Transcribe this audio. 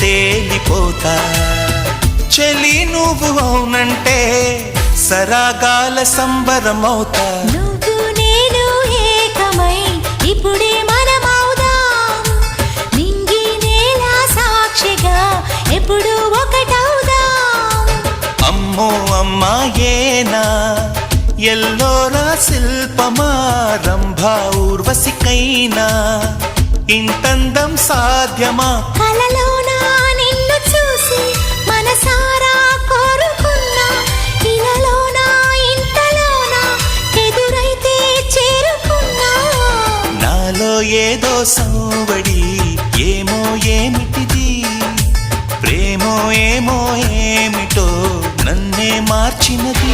తేలిపోతా. చెలి నువ్వు అవునంటే సరాగాల సంబరమవుతా. నువ్వు నేను ఏకమై ఇప్పుడే మనమవుదాం. నింగి నేల సాక్షిగా ఎప్పుడు ఒకటవుదాం. అమ్మో అమ్మాయేనా ఎల్లోరా శిల్పమా రంభా ఊర్వశికైనా ఇంతందం సాధ్యమా. కలలోనా నిన్ను చూసి మనసారా కోరుకున్నా. ఇలలోనా ఇంతలోనా ఎదురైతే చేరుకున్నా. నాలో ఏదో సౌవడి ఏమో ఏమిటిది ప్రేమో ఏమో ఏమిటో నన్నే మార్చినది.